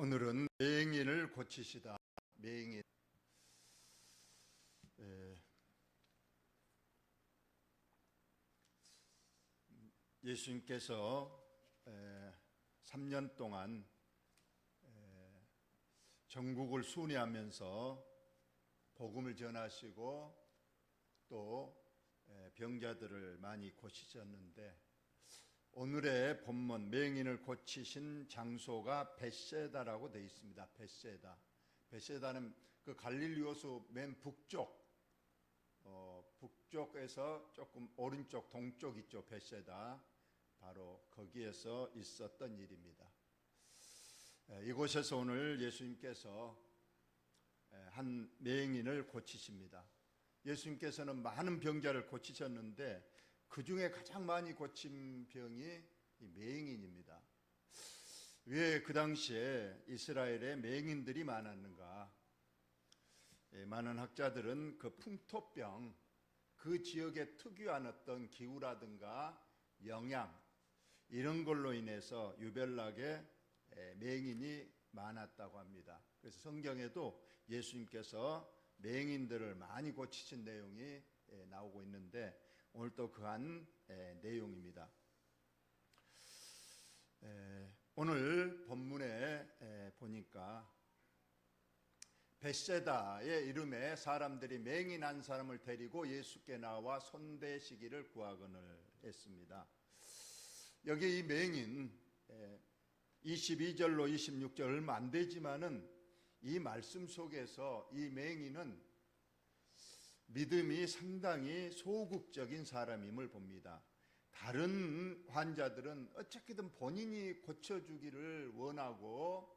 오늘은 맹인을 고치시다. 맹인. 예수님께서 3년 동안 전국을 순회하면서 복음을 전하시고 또 병자들을 많이 고치셨는데, 오늘의 본문 맹인을 고치신 장소가 벳세다라고 되어 있습니다. 벳세다. 벳세다는 그 갈릴리 호수 맨 북쪽에서 조금 오른쪽 동쪽 있죠. 벳세다. 바로 거기에서 있었던 일입니다. 이곳에서 오늘 예수님께서 한 맹인을 고치십니다. 예수님께서는 많은 병자를 고치셨는데 그 중에 가장 많이 고친 병이 이 맹인입니다. 왜 그 당시에 이스라엘에 맹인들이 많았는가? 많은 학자들은 그 풍토병, 그 지역에 특유한 어떤 기후라든가 영양, 이런 걸로 인해서 유별나게 맹인이 많았다고 합니다. 그래서 성경에도 예수님께서 맹인들을 많이 고치신 내용이 나오고 있는데, 오늘 또 그한 내용입니다. 오늘 본문에 보니까 벳세다의 이름에 사람들이 맹인 한 사람을 데리고 예수께 나와 손대시기를 구하거늘 했습니다. 여기 이 맹인 22절로 26절 얼마 안 되지만은 이 말씀 속에서 이 맹인은 믿음이 상당히 소극적인 사람임을 봅니다. 다른 환자들은 어떻게든 본인이 고쳐주기를 원하고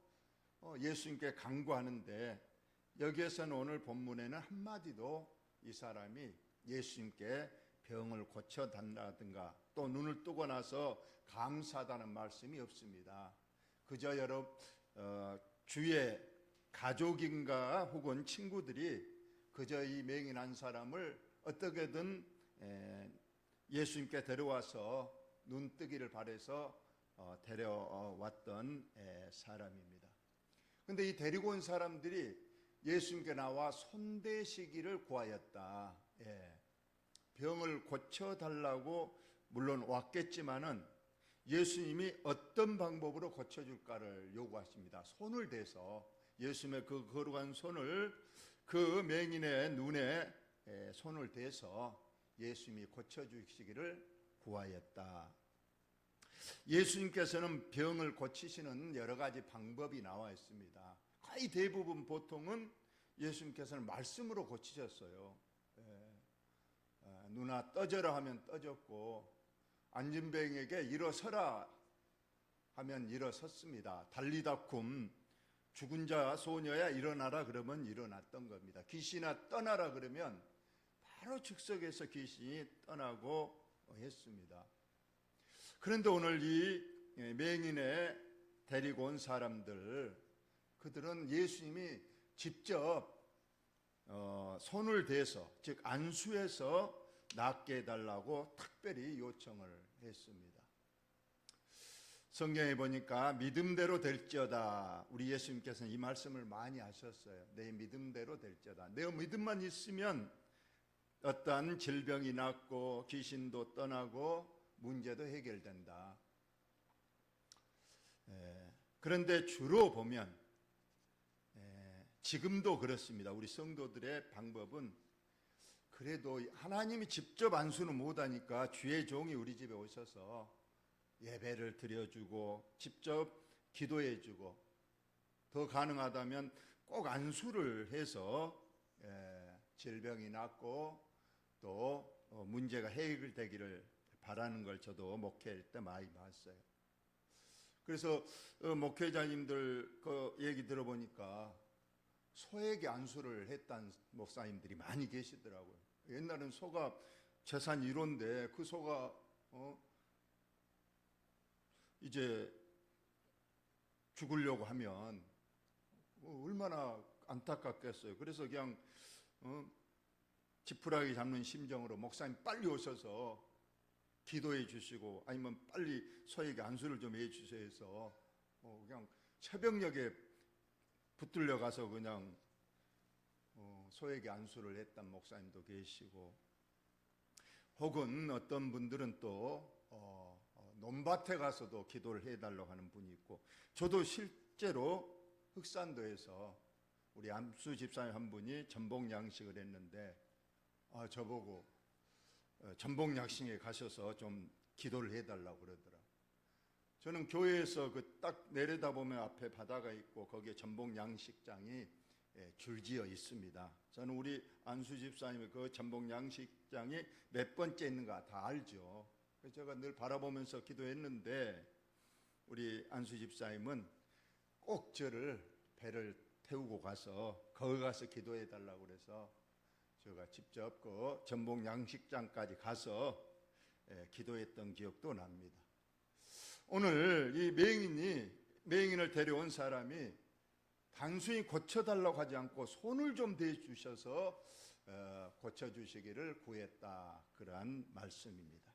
예수님께 간구하는데, 여기에서는 오늘 본문에는 한마디도 이 사람이 예수님께 병을 고쳐달라든가 또 눈을 뜨고 나서 감사하다는 말씀이 없습니다. 그저 주위의 가족인가 혹은 친구들이 그저 이 맹인 한 사람을 어떻게든 예수님께 데려와서 눈뜨기를 바라서 데려왔던 사람입니다. 그런데 이 데리고 온 사람들이 예수님께 나와 손대시기를 구하였다. 병을 고쳐달라고 물론 왔겠지만은 예수님이 어떤 방법으로 고쳐줄까를 요구하십니다. 손을 대서 예수님의 그 거룩한 손을 그 맹인의 눈에 손을 대서 예수님이 고쳐주시기를 구하였다. 예수님께서는 병을 고치시는 여러 가지 방법이 나와 있습니다. 거의 대부분 보통은 예수님께서는 말씀으로 고치셨어요. 누나 떠져라 하면 떠졌고, 앉은 병에게 일어서라 하면 일어섰습니다. 달리다쿰 죽은 자 소녀야 일어나라 그러면 일어났던 겁니다. 귀신아 떠나라 그러면 바로 즉석에서 귀신이 떠나고 했습니다. 그런데 오늘 이 맹인에 데리고 온 사람들, 그들은 예수님이 직접 손을 대서, 즉 안수해서 낫게 해달라고 특별히 요청을 했습니다. 성경에 보니까 믿음대로 될지어다. 우리 예수님께서는 이 말씀을 많이 하셨어요. 내 믿음대로 될지어다. 내 믿음만 있으면 어떠한 질병이 낫고 귀신도 떠나고 문제도 해결된다. 그런데 주로 보면 지금도 그렇습니다. 우리 성도들의 방법은 그래도 하나님이 직접 안수는 못하니까 주의 종이 우리 집에 오셔서 예배를 드려주고 직접 기도해주고, 더 가능하다면 꼭 안수를 해서 질병이 낫고 또 문제가 해결되기를 바라는 걸 저도 목회할 때 많이 봤어요. 그래서 목회자님들 그 얘기 들어보니까 소에게 안수를 했다는 목사님들이 많이 계시더라고요. 옛날엔 소가 재산 1호인데 그 소가 이제 죽으려고 하면 얼마나 안타깝겠어요. 그래서 그냥 지푸라기 잡는 심정으로 목사님 빨리 오셔서 기도해 주시고, 아니면 빨리 소에게 안수를 좀 해 주셔서 해서 그냥 새벽녘에 붙들려 가서 그냥 소에게 안수를 했던 목사님도 계시고, 혹은 어떤 분들은 또 논밭에 가서도 기도를 해달라고 하는 분이 있고, 저도 실제로 흑산도에서 우리 안수 집사님 한 분이 전복 양식을 했는데 저보고 전복 양식에 가셔서 좀 기도를 해달라고 그러더라. 저는 교회에서 그 딱 내려다보면 앞에 바다가 있고 거기에 전복 양식장이 줄지어 있습니다. 저는 우리 안수 집사님의 그 전복 양식장이 몇 번째 있는가 다 알죠. 그래서 제가 늘 바라보면서 기도했는데, 우리 안수 집사님은 꼭 저를 배를 태우고 가서 거기 가서 기도해 달라고 그래서 제가 직접 그 전복 양식장까지 가서 기도했던 기억도 납니다. 오늘 이 맹인을 데려온 사람이 단순히 고쳐달라고 하지 않고 손을 좀 대주셔서 고쳐주시기를 구했다, 그러한 말씀입니다.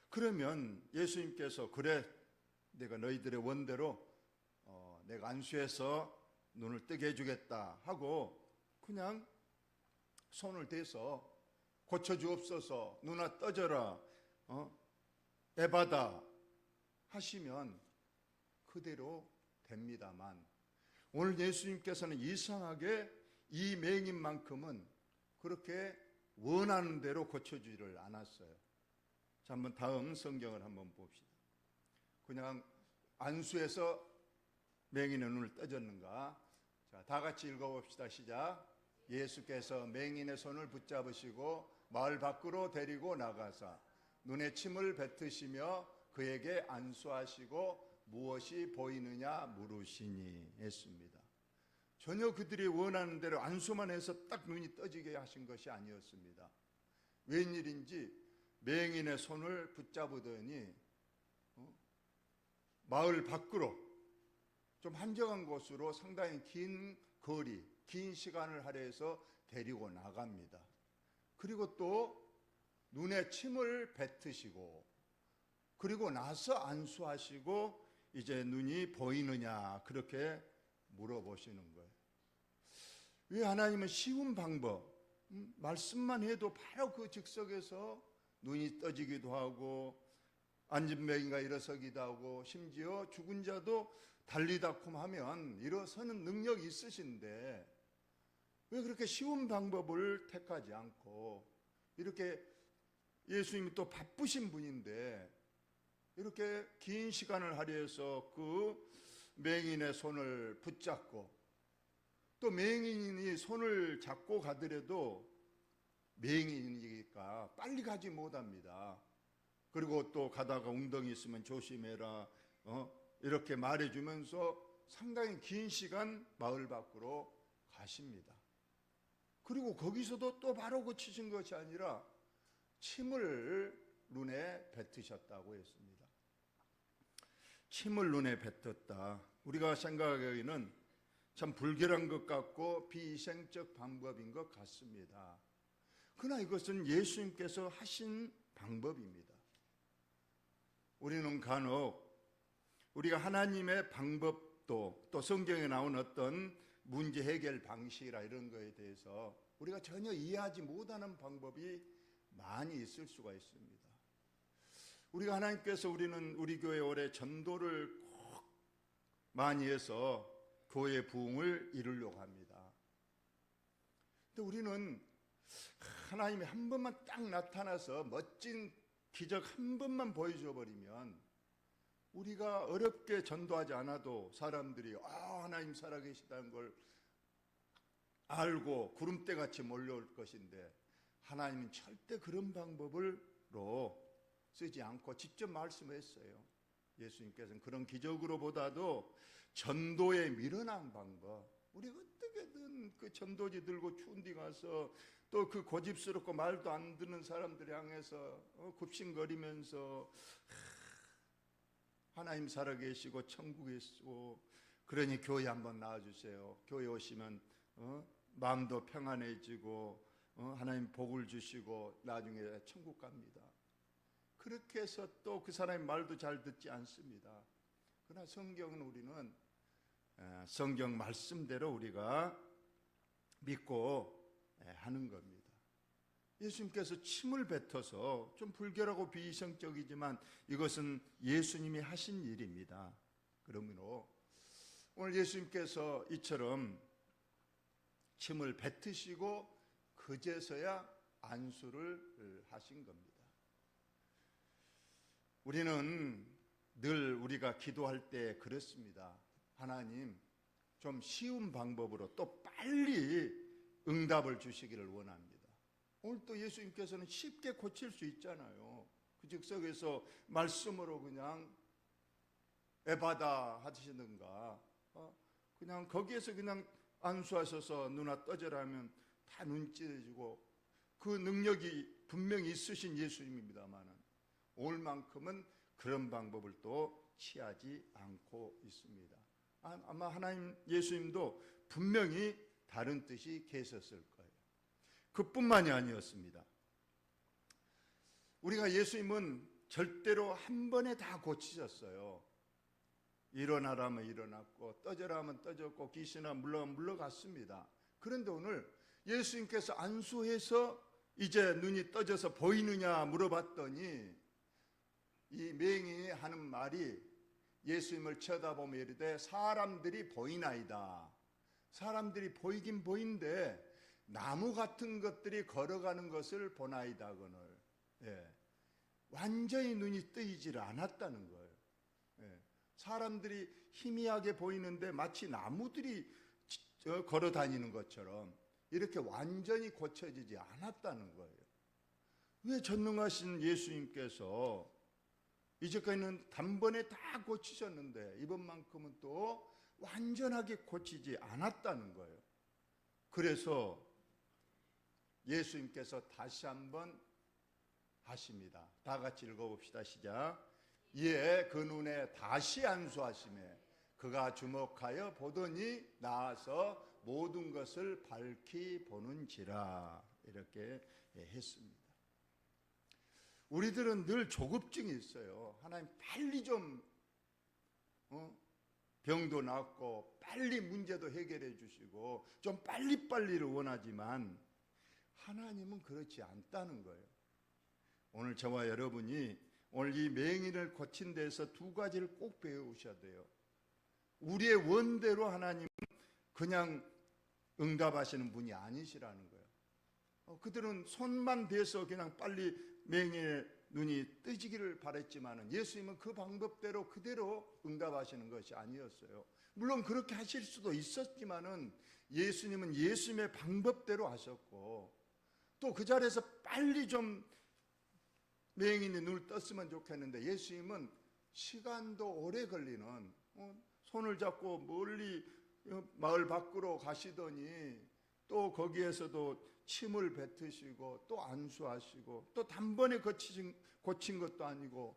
그러면 예수님께서 그래, 내가 너희들의 원대로 내가 안수해서 눈을 뜨게 해주겠다 하고 그냥 손을 대서 고쳐주옵소서, 눈아 떠져라, 에바다 하시면 그대로 됩니다만, 오늘 예수님께서는 이상하게 이 맹인만큼은 그렇게 원하는 대로 고쳐주지를 않았어요. 자, 한번 다음 성경을 한번 봅시다. 그냥 안수해서 맹인의 눈을 떠졌는가? 자, 다 같이 읽어봅시다. 시작. 예수께서 맹인의 손을 붙잡으시고 마을 밖으로 데리고 나가사 눈에 침을 뱉으시며 그에게 안수하시고 무엇이 보이느냐 물으시니 했습니다. 전혀 그들이 원하는 대로 안수만 해서 딱 눈이 떠지게 하신 것이 아니었습니다. 웬일인지 맹인의 손을 붙잡으더니 마을 밖으로 좀 한적한 곳으로 상당히 긴 거리, 긴 시간을 할애해서 데리고 나갑니다. 그리고 또 눈에 침을 뱉으시고 그리고 나서 안수하시고 이제 눈이 보이느냐 그렇게 물어보시는 거예요. 왜 하나님은 쉬운 방법, 말씀만 해도 바로 그 즉석에서 눈이 떠지기도 하고 앉은 맹인가 일어서기도 하고 심지어 죽은 자도 달리다쿰 하면 일어서는 능력이 있으신데 왜 그렇게 쉬운 방법을 택하지 않고, 이렇게 예수님이 또 바쁘신 분인데 이렇게 긴 시간을 할애해서 그 맹인의 손을 붙잡고, 또 맹인이 손을 잡고 가더라도 맹인이니까 빨리 가지 못합니다. 그리고 또 가다가 웅덩이 있으면 조심해라 이렇게 말해주면서 상당히 긴 시간 마을 밖으로 가십니다. 그리고 거기서도 또 바로 고치신 것이 아니라 침을 눈에 뱉으셨다고 했습니다. 침을 눈에 뱉었다. 우리가 생각하기에는 참 불결한 것 같고 비위생적 방법인 것 같습니다. 그러나 이것은 예수님께서 하신 방법입니다. 우리는 간혹 우리가 하나님의 방법도 또 성경에 나온 어떤 문제 해결 방식이라 이런 거에 대해서 우리가 전혀 이해하지 못하는 방법이 많이 있을 수가 있습니다. 우리가 하나님께서 우리 교회 올해 전도를 꼭 많이 해서 교회 부흥을 이루려고 합니다. 근데 우리는 하나님이 한 번만 딱 나타나서 멋진 기적 한 번만 보여줘 버리면 우리가 어렵게 전도하지 않아도 사람들이 하나님 살아계시다는 걸 알고 구름대같이 몰려올 것인데, 하나님은 절대 그런 방법으로 쓰지 않고 직접 말씀했어요. 예수님께서는 그런 기적으로보다도 전도에 밀어난 방법, 우리 어떻게든 그 전도지 들고 추운 데 가서 또 그 고집스럽고 말도 안 듣는 사람들 향해서 굽신거리면서 하나님 살아계시고 천국에 있고 그러니 교회 한번 나와주세요. 교회 오시면 마음도 평안해지고 하나님 복을 주시고 나중에 천국 갑니다. 그렇게 해서 또 그 사람의 말도 잘 듣지 않습니다. 그러나 성경은 우리는 성경 말씀대로 우리가 믿고 하는 겁니다. 예수님께서 침을 뱉어서 좀 불결하고 비이성적이지만 이것은 예수님이 하신 일입니다. 그러므로 오늘 예수님께서 이처럼 침을 뱉으시고 그제서야 안수를 하신 겁니다. 우리는 늘 우리가 기도할 때 그렇습니다. 하나님, 좀 쉬운 방법으로 또 빨리 응답을 주시기를 원합니다. 오늘 또 예수님께서는 쉽게 고칠 수 있잖아요. 그 즉석에서 말씀으로 그냥 에바다 하시든가 그냥 거기에서 그냥 안수하셔서 누나 떠져라면 다 눈 찌르고 그 능력이 분명히 있으신 예수님입니다만은 오늘만큼은 그런 방법을 또 취하지 않고 있습니다. 아마 하나님 예수님도 분명히 다른 뜻이 계셨을 거예요. 그뿐만이 아니었습니다. 우리가 예수님은 절대로 한 번에 다 고치셨어요. 일어나라면 일어났고 떠져라면 떠졌고 귀신아 물러가면 물러갔습니다. 그런데 오늘 예수님께서 안수해서 이제 눈이 떠져서 보이느냐 물어봤더니 이 맹인이 하는 말이 예수님을 쳐다보며 이르되 사람들이 보이나이다. 사람들이 보이긴 보이는데 나무 같은 것들이 걸어가는 것을 보나이다. 그늘 완전히 눈이 뜨이질 않았다는 거예요. 사람들이 희미하게 보이는데 마치 나무들이 걸어 다니는 것처럼 이렇게 완전히 고쳐지지 않았다는 거예요. 왜 전능하신 예수님께서 이제까지는 단번에 다 고치셨는데 이번만큼은 또 완전하게 고치지 않았다는 거예요. 그래서 예수님께서 다시 한번 하십니다. 다 같이 읽어봅시다. 시작. 이에 그 눈에 다시 안수하시매 그가 주목하여 보더니 나아서 모든 것을 밝히 보는지라. 이렇게 했습니다. 우리들은 늘 조급증이 있어요. 하나님 빨리 좀 병도 낫고 빨리 문제도 해결해 주시고 좀 빨리빨리를 원하지만 하나님은 그렇지 않다는 거예요. 오늘 저와 여러분이 오늘 이 맹인을 고친 데서 두 가지를 꼭 배우셔야 돼요. 우리의 원대로 하나님은 그냥 응답하시는 분이 아니시라는 거예요. 그들은 손만 대서 그냥 빨리 맹인의 눈이 뜨지기를 바랬지만 예수님은 그 방법대로 그대로 응답하시는 것이 아니었어요. 물론 그렇게 하실 수도 있었지만은 예수님은 예수님의 방법대로 하셨고 또 그 자리에서 빨리 좀 맹인이 눈을 떴으면 좋겠는데 예수님은 시간도 오래 걸리는 손을 잡고 멀리 마을 밖으로 가시더니 또 거기에서도 침을 뱉으시고 또 안수하시고 또 단번에 고친 것도 아니고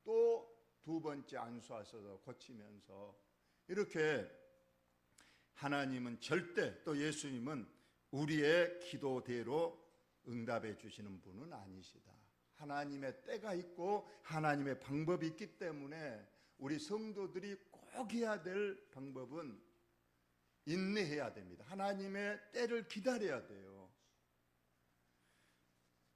또 두 번째 안수하셔서 고치면서 이렇게 하나님은 절대 또 예수님은 우리의 기도대로 응답해 주시는 분은 아니시다. 하나님의 때가 있고 하나님의 방법이 있기 때문에 우리 성도들이 꼭 해야 될 방법은 인내해야 됩니다. 하나님의 때를 기다려야 돼요.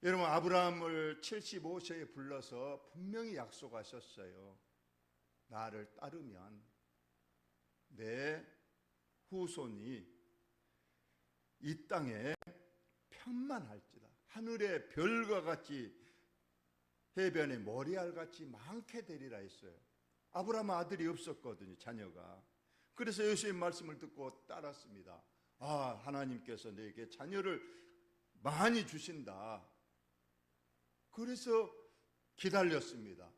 여러분 아브라함을 75세에 불러서 분명히 약속하셨어요. 나를 따르면 내 후손이 이 땅에 편만할지다. 하늘의 별과 같이 해변의 모래알같이 많게 되리라 했어요. 아브라함 아들이 없었거든요. 자녀가. 그래서 예수님 말씀을 듣고 따랐습니다. 하나님께서 내게 자녀를 많이 주신다. 그래서 기다렸습니다.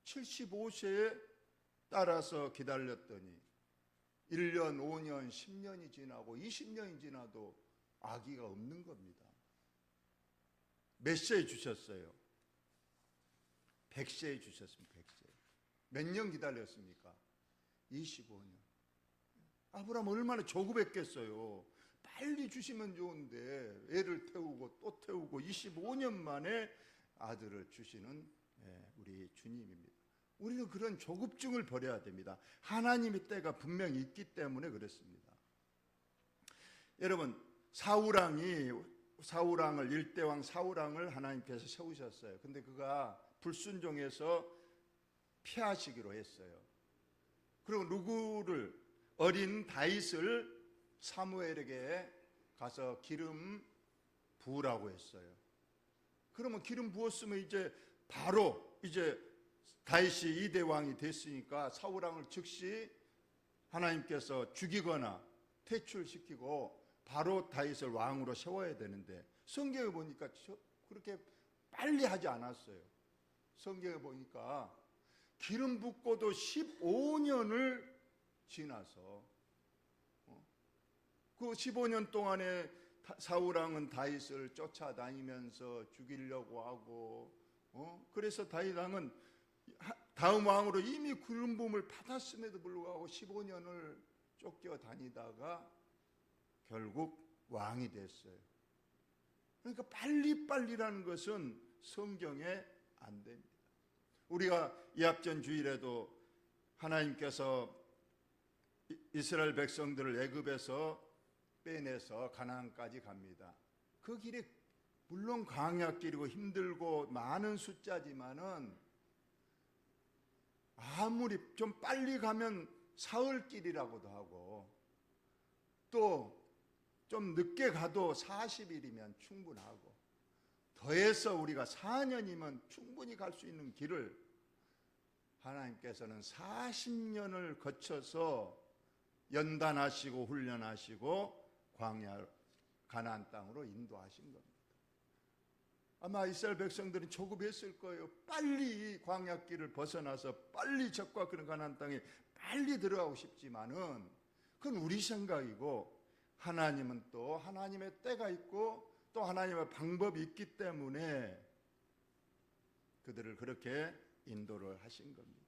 75세에 따라서 기다렸더니 1년, 5년, 10년이 지나고 20년이 지나도 아기가 없는 겁니다. 몇 세에 주셨어요? 100세에 주셨습니다. 100세. 몇 년 기다렸습니까? 25년. 아브라함 얼마나 조급했겠어요. 빨리 주시면 좋은데 애를 태우고 또 태우고 25년 만에 아들을 주시는 우리 주님입니다. 우리는 그런 조급증을 버려야 됩니다. 하나님의 때가 분명히 있기 때문에 그렇습니다. 여러분, 사울왕을 일대왕 사울왕을 하나님께서 세우셨어요. 근데 그가 불순종해서 피하시기로 했어요. 그리고 누구를, 어린 다윗을 사무엘에게 가서 기름 부으라고 했어요. 그러면 기름 부었으면 이제 바로 다윗이 2대 왕이 됐으니까 사울왕을 즉시 하나님께서 죽이거나 퇴출시키고 바로 다윗을 왕으로 세워야 되는데, 성경에 보니까 그렇게 빨리 하지 않았어요. 성경에 보니까 기름 붓고도 15년을 지나서 그 15년 동안에 사울왕은 다윗을 쫓아다니면서 죽이려고 하고, 그래서 다윗 왕은 다음 왕으로 이미 기름 부음을 받았음에도 불구하고 15년을 쫓겨다니다가 결국 왕이 됐어요. 그러니까 빨리빨리라는 것은 성경에 안 됩니다. 우리가 이합전 주일에도 하나님께서 이스라엘 백성들을 애굽에서 빼내서 가나안까지 갑니다. 그 길이 물론 광야길이고 힘들고 많은 숫자지만은 아무리 좀 빨리 가면 사흘길이라고도 하고, 또 좀 늦게 가도 40일이면 충분하고, 더해서 우리가 4년이면 충분히 갈 수 있는 길을 하나님께서는 40년을 거쳐서 연단하시고 훈련하시고 광야 가나안 땅으로 인도하신 겁니다. 아마 이스라엘 백성들은 조급했을 거예요. 빨리 광야길을 벗어나서 빨리 적과 그런 가나안 땅에 빨리 들어가고 싶지만은 그건 우리 생각이고, 하나님은 또 하나님의 때가 있고 또 하나님의 방법이 있기 때문에 그들을 그렇게 인도를 하신 겁니다.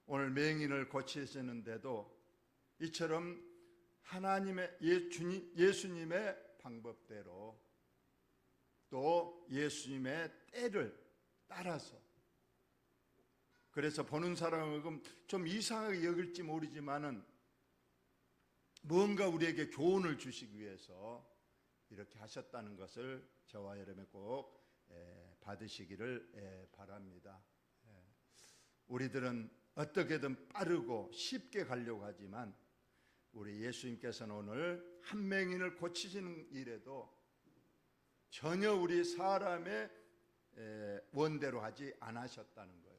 오늘 맹인을 고치시는데도 이처럼 하나님의 예수님의 방법대로 또 예수님의 때를 따라서, 그래서 보는 사람은 좀 이상하게 여길지 모르지만은 뭔가 우리에게 교훈을 주시기 위해서 이렇게 하셨다는 것을 저와 여러분이 꼭 받으시기를 바랍니다. 우리들은 어떻게든 빠르고 쉽게 가려고 하지만 우리 예수님께서는 오늘 한 맹인을 고치시는 일에도 전혀 우리 사람의 원대로 하지 않으셨다는 거예요.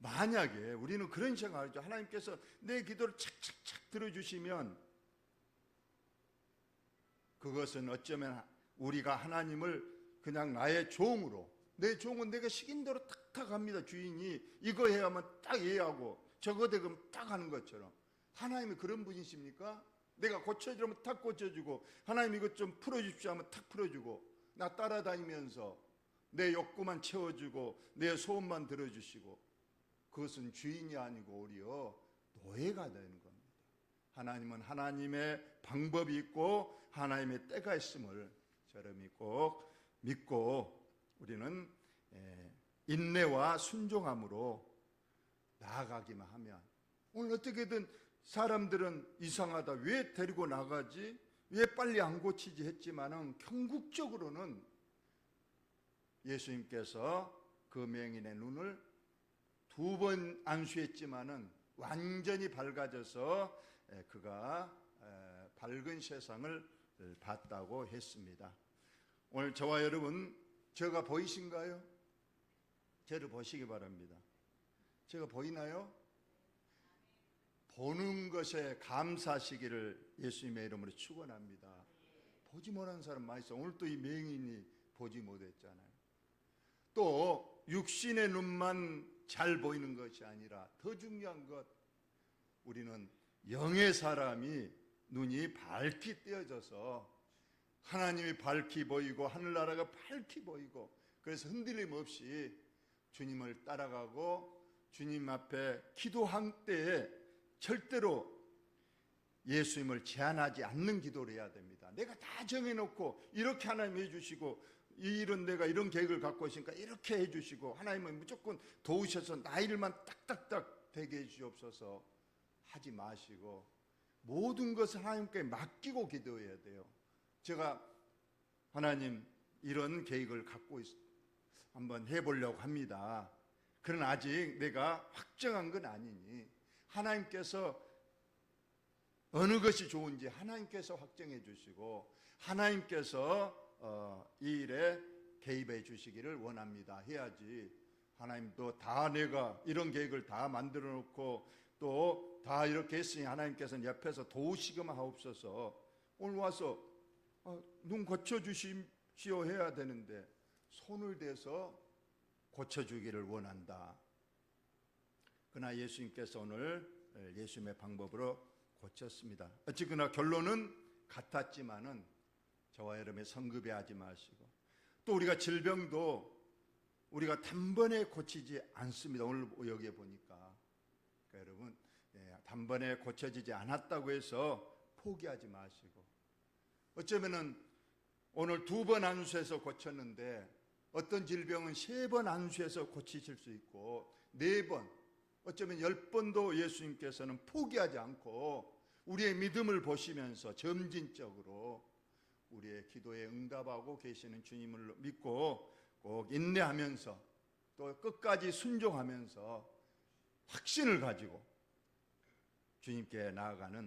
만약에 우리는 그런 생각을 하죠. 하나님께서 내 기도를 착착착 들어주시면 그것은 어쩌면 우리가 하나님을 그냥 나의 종으로, 내 종은 내가 시킨 대로 탁탁 합니다. 주인이 이거 해야 하면 딱 이해하고 저거 되면 딱 하는 것처럼. 하나님이 그런 분이십니까? 내가 고쳐주면 탁 고쳐주고, 하나님 이것 좀 풀어주십시오 하면 탁 풀어주고, 나 따라다니면서 내 욕구만 채워주고 내 소원만 들어주시고, 그것은 주인이 아니고 오히려 노예가 되는 겁니다. 하나님은 하나님의 방법이 있고 하나님의 때가 있음을 저러미 꼭 믿고 우리는 인내와 순종함으로 나아가기만 하면, 오늘 어떻게든 사람들은 이상하다, 왜 데리고 나가지, 왜 빨리 안 고치지 했지만은 궁극적으로는 예수님께서 그 맹인의 눈을 2번 안수했지만은 완전히 밝아져서 그가 밝은 세상을 봤다고 했습니다. 오늘 저와 여러분, 제가 보이신가요? 저를 보시기 바랍니다. 제가 보이나요? 보는 것에 감사하시기를 예수님의 이름으로 축원합니다. 보지 못한 사람 많이 있어요. 오늘 또 이 맹인이 보지 못했잖아요. 또 육신의 눈만 잘 보이는 것이 아니라 더 중요한 것, 우리는 영의 사람이 눈이 밝히 떼어져서 하나님이 밝히 보이고 하늘나라가 밝히 보이고, 그래서 흔들림 없이 주님을 따라가고 주님 앞에 기도할 때에 절대로 예수님을 제한하지 않는 기도를 해야 됩니다. 내가 다 정해놓고 이렇게 하나님 해주시고 이 일은 내가 이런 계획을 갖고 있으니까 이렇게 해주시고, 하나님은 무조건 도우셔서 나일만 딱딱딱 되게 해주옵소서 하지 마시고 모든 것을 하나님께 맡기고 기도해야 돼요. 제가 하나님 이런 계획을 갖고 한번 해보려고 합니다. 그러나 아직 내가 확정한 건 아니니 하나님께서 어느 것이 좋은지 하나님께서 확정해 주시고 하나님께서 이 일에 개입해 주시기를 원합니다 해야지, 하나님도 다 내가 이런 계획을 다 만들어 놓고 또 다 이렇게 했으니 하나님께서는 옆에서 도우시기만 하옵소서, 오늘 와서 눈 고쳐주십시오 해야 되는데 손을 대서 고쳐주기를 원한다. 그러나 예수님께서 오늘 예수님의 방법으로 고쳤습니다. 어쨌거나 결론은 같았지만은 저와 여러분이 성급해하지 마시고, 또 우리가 질병도 우리가 단번에 고치지 않습니다. 오늘 여기에 보니까 그러니까 여러분, 단번에 고쳐지지 않았다고 해서 포기하지 마시고, 어쩌면은 오늘 2번 안수해서 고쳤는데 어떤 질병은 3번 안수해서 고치실 수 있고 4번, 어쩌면 10번도 예수님께서는 포기하지 않고 우리의 믿음을 보시면서 점진적으로 우리의 기도에 응답하고 계시는 주님을 믿고 꼭 인내하면서 또 끝까지 순종하면서 확신을 가지고 주님께 나아가는